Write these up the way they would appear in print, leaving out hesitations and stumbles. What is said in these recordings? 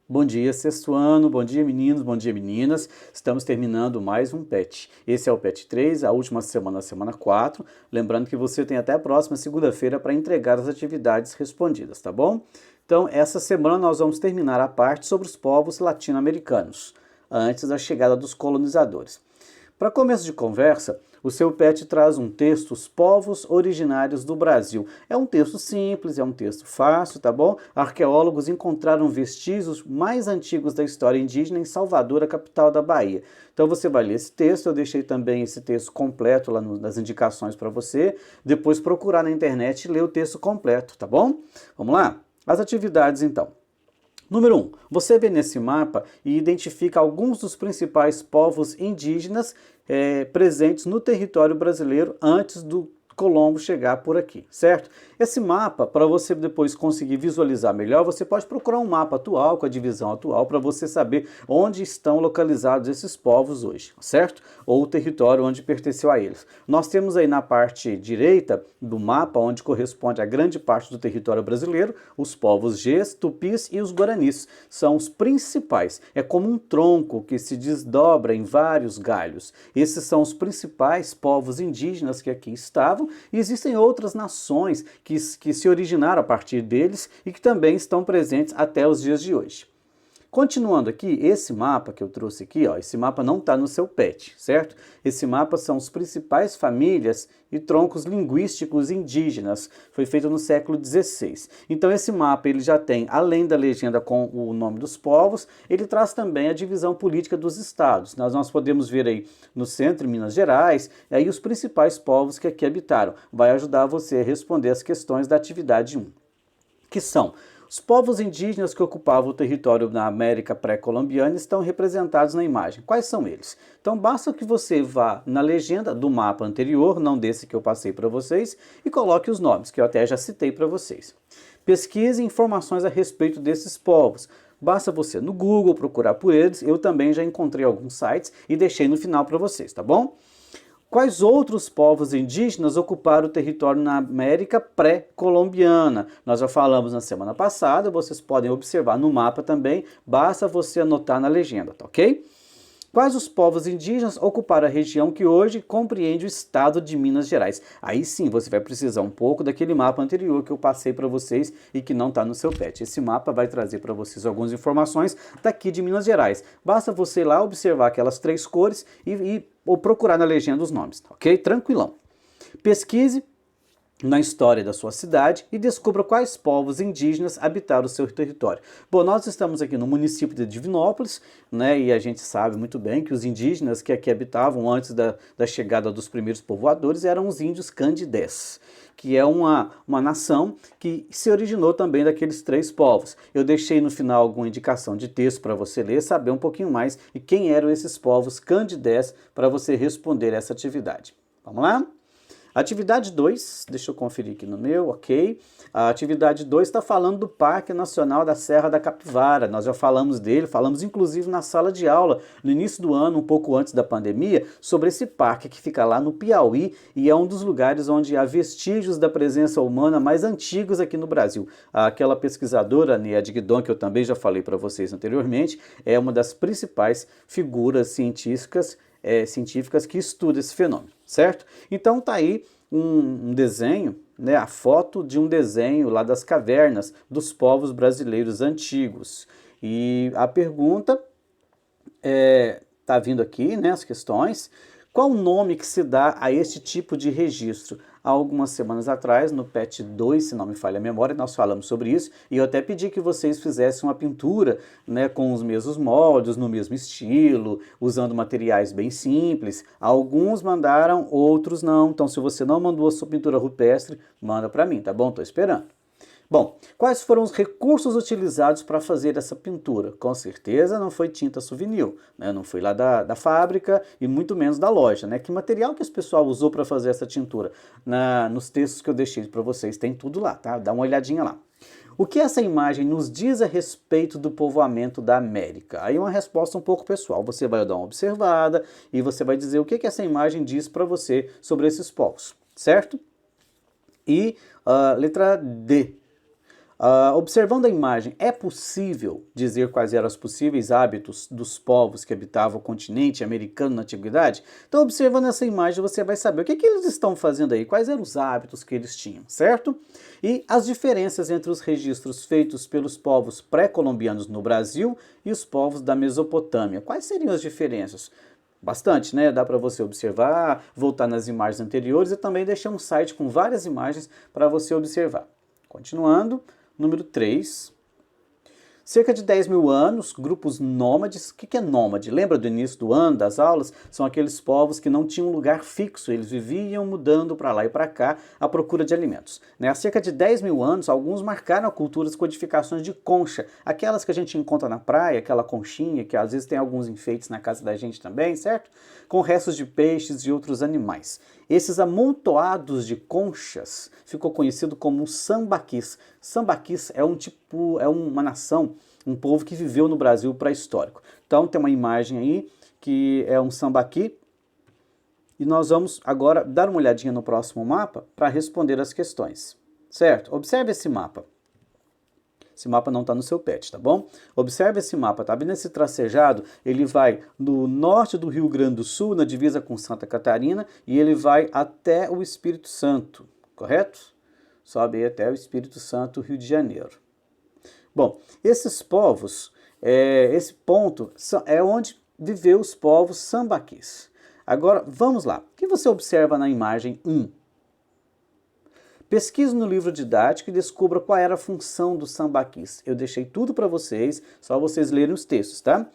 Bom dia, sexto ano, bom dia meninos, bom dia meninas. Estamos terminando mais um PET. Esse é o PET 3, a última semana, a semana 4. Lembrando que você tem até a próxima segunda-feira para entregar as atividades respondidas, tá bom? Então, essa semana nós vamos terminar a parte sobre os povos latino-americanos, antes da chegada dos colonizadores. Para começo de conversa, o seu PET traz um texto, Os Povos Originários do Brasil. É um texto simples, é um texto fácil, tá bom? Arqueólogos encontraram vestígios mais antigos da história indígena em Salvador, a capital da Bahia. Então você vai ler esse texto, eu deixei também esse texto completo lá nas indicações para você. Depois procurar na internet e ler o texto completo, tá bom? Vamos lá? As atividades então. Número 1. Você vê nesse mapa e identifica alguns dos principais povos indígenas presentes no território brasileiro antes do Colombo chegar por aqui, certo? Esse mapa, para você depois conseguir visualizar melhor, você pode procurar um mapa atual, com a divisão atual, para você saber onde estão localizados esses povos hoje, certo? Ou o território onde pertenceu a eles. Nós temos aí na parte direita do mapa, onde corresponde a grande parte do território brasileiro, os povos Gês, Tupis e os Guaranis. São os principais. É como um tronco que se desdobra em vários galhos. Esses são os principais povos indígenas que aqui estavam, e existem outras nações que se originaram a partir deles e que também estão presentes até os dias de hoje. Continuando aqui, esse mapa que eu trouxe aqui, ó, esse mapa não está no seu PET, certo? Esse mapa são as principais famílias e troncos linguísticos indígenas. Foi feito no século XVI. Então esse mapa ele já tem, além da legenda com o nome dos povos, ele traz também a divisão política dos estados. Nós podemos ver aí no centro, em Minas Gerais, e aí os principais povos que aqui habitaram. Vai ajudar você a responder as questões da atividade 1, que são: os povos indígenas que ocupavam o território na América pré-colombiana estão representados na imagem. Quais são eles? Então basta que você vá na legenda do mapa anterior, não desse que eu passei para vocês, e coloque os nomes, que eu até já citei para vocês. Pesquise informações a respeito desses povos. Basta você no Google procurar por eles, eu também já encontrei alguns sites e deixei no final para vocês, tá bom? Quais outros povos indígenas ocuparam o território na América pré-colombiana? Nós já falamos na semana passada, vocês podem observar no mapa também, basta você anotar na legenda, tá ok? Quais os povos indígenas ocuparam a região que hoje compreende o estado de Minas Gerais? Aí sim, você vai precisar um pouco daquele mapa anterior que eu passei para vocês e que não está no seu PET. Esse mapa vai trazer para vocês algumas informações daqui de Minas Gerais. Basta você ir lá observar aquelas 3 cores ou procurar na legenda os nomes, ok? Tranquilão. Pesquise na história da sua cidade e descubra quais povos indígenas habitaram o seu território. Bom, nós estamos aqui no município de Divinópolis, né, e a gente sabe muito bem que os indígenas que aqui habitavam antes da chegada dos primeiros povoadores eram os índios candidés, que é uma nação que se originou também daqueles 3 povos. Eu deixei no final alguma indicação de texto para você ler, saber um pouquinho mais de quem eram esses povos candidés para você responder essa atividade. Vamos lá? Atividade 2, deixa eu conferir aqui no meu, ok. A atividade 2 está falando do Parque Nacional da Serra da Capivara. Nós já falamos dele, falamos inclusive na sala de aula, no início do ano, um pouco antes da pandemia, sobre esse parque que fica lá no Piauí e é um dos lugares onde há vestígios da presença humana mais antigos aqui no Brasil. Aquela pesquisadora, Nied Guidon, que eu também já falei para vocês anteriormente, é uma das principais figuras científicas que estudam esse fenômeno, certo? Então tá aí um desenho, né, a foto de um desenho lá das cavernas dos povos brasileiros antigos. E a pergunta tá vindo aqui, né, as questões. Qual o nome que se dá a este tipo de registro? Há algumas semanas atrás, no PET 2, se não me falha a memória, nós falamos sobre isso, e eu até pedi que vocês fizessem uma pintura, né, com os mesmos moldes, no mesmo estilo, usando materiais bem simples. Alguns mandaram, outros não. Então, se você não mandou a sua pintura rupestre, manda para mim, tá bom? Estou esperando. Bom, quais foram os recursos utilizados para fazer essa pintura? Com certeza não foi tinta souvenir, né? Não foi lá da fábrica e muito menos da loja, né? Que material que esse pessoal usou para fazer essa tintura? Nos textos que eu deixei para vocês tem tudo lá, tá? Dá uma olhadinha lá. O que essa imagem nos diz a respeito do povoamento da América? Aí uma resposta um pouco pessoal. Você vai dar uma observada e você vai dizer o que essa imagem diz para você sobre esses povos, certo? E letra D. Observando a imagem, é possível dizer quais eram os possíveis hábitos dos povos que habitavam o continente americano na antiguidade? Então, observando essa imagem, você vai saber o que eles estão fazendo aí, quais eram os hábitos que eles tinham, certo? E as diferenças entre os registros feitos pelos povos pré-colombianos no Brasil e os povos da Mesopotâmia. Quais seriam as diferenças? Bastante, né? Dá para você observar, voltar nas imagens anteriores e também deixar um site com várias imagens para você observar. Continuando. Número 3. Cerca de 10 mil anos, grupos nômades. O que é nômade? Lembra do início do ano, das aulas? São aqueles povos que não tinham lugar fixo, eles viviam mudando para lá e para cá à procura de alimentos. Há cerca de 10 mil anos, alguns marcaram a cultura das codificações de concha, aquelas que a gente encontra na praia, aquela conchinha, que às vezes tem alguns enfeites na casa da gente também, certo? Com restos de peixes e outros animais. Esses amontoados de conchas ficou conhecido como sambaquis. Sambaquis é uma nação, um povo que viveu no Brasil pré-histórico. Então tem uma imagem aí que é um sambaqui e nós vamos agora dar uma olhadinha no próximo mapa para responder as questões. Certo? Observe esse mapa. Esse mapa não está no seu pet, tá bom? Observe esse mapa, tá vendo esse tracejado? Ele vai no norte do Rio Grande do Sul, na divisa com Santa Catarina, e ele vai até o Espírito Santo, correto? Sobe aí até o Espírito Santo, Rio de Janeiro. Bom, esses povos, esse ponto é onde viveu os povos sambaquis. Agora, vamos lá. O que você observa na imagem 1? Pesquise no livro didático e descubra qual era a função dos sambaquis. Eu deixei tudo para vocês, só vocês lerem os textos, tá?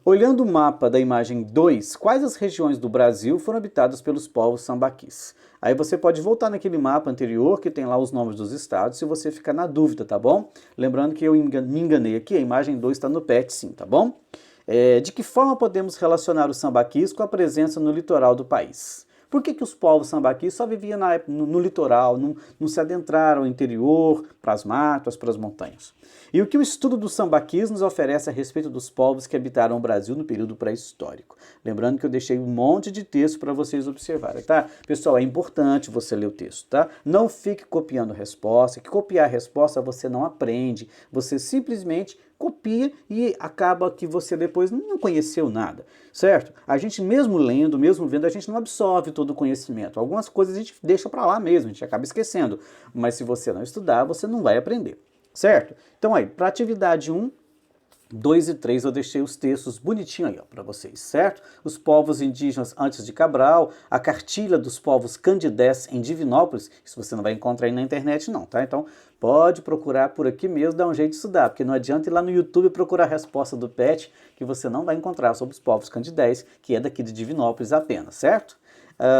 Olhando o mapa da imagem 2, quais as regiões do Brasil foram habitadas pelos povos sambaquis? Aí você pode voltar naquele mapa anterior que tem lá os nomes dos estados se você ficar na dúvida, tá bom? Lembrando que eu me enganei aqui, a imagem 2 está no PET sim, tá bom? De que forma podemos relacionar os sambaquis com a presença no litoral do país? Por que os povos sambaquis só viviam no litoral, não se adentraram ao interior, para as matas, para as montanhas? E o que o estudo dos sambaquis nos oferece a respeito dos povos que habitaram o Brasil no período pré-histórico? Lembrando que eu deixei um monte de texto para vocês observarem, tá? Pessoal, é importante você ler o texto, tá? Não fique copiando resposta, que copiar a resposta você não aprende, você simplesmente copia e acaba que você depois não conheceu nada, certo? A gente mesmo lendo, mesmo vendo, a gente não absorve todo o conhecimento. Algumas coisas a gente deixa para lá mesmo, a gente acaba esquecendo. Mas se você não estudar, você não vai aprender, certo? Então aí, para atividade 1, 2 e 3 eu deixei os textos bonitinhos aí para vocês, certo? Os povos indígenas antes de Cabral, a cartilha dos povos candidés em Divinópolis, isso você não vai encontrar aí na internet não, tá? Então pode procurar por aqui mesmo, dá um jeito de estudar, porque não adianta ir lá no YouTube procurar a resposta do PET, que você não vai encontrar sobre os povos candidés, que é daqui de Divinópolis apenas, certo?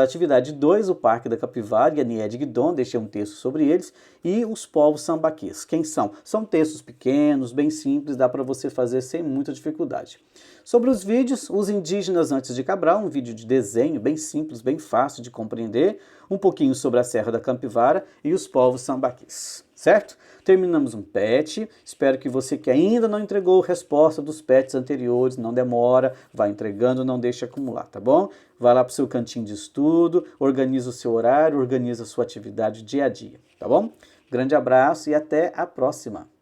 Atividade 2, o Parque da Capivara e a Niede Guidon, deixei um texto sobre eles, e os povos sambaquis. Quem são? São textos pequenos, bem simples, dá para você fazer sem muita dificuldade. Sobre os vídeos, os indígenas antes de Cabral, um vídeo de desenho bem simples, bem fácil de compreender, um pouquinho sobre a Serra da Capivara e os povos sambaquis, certo? Terminamos um PET, espero que você que ainda não entregou a resposta dos PETs anteriores, não demora, vai entregando, não deixe acumular, tá bom? Vai lá para o seu cantinho de estudo, organiza o seu horário, organiza a sua atividade dia a dia, tá bom? Grande abraço e até a próxima!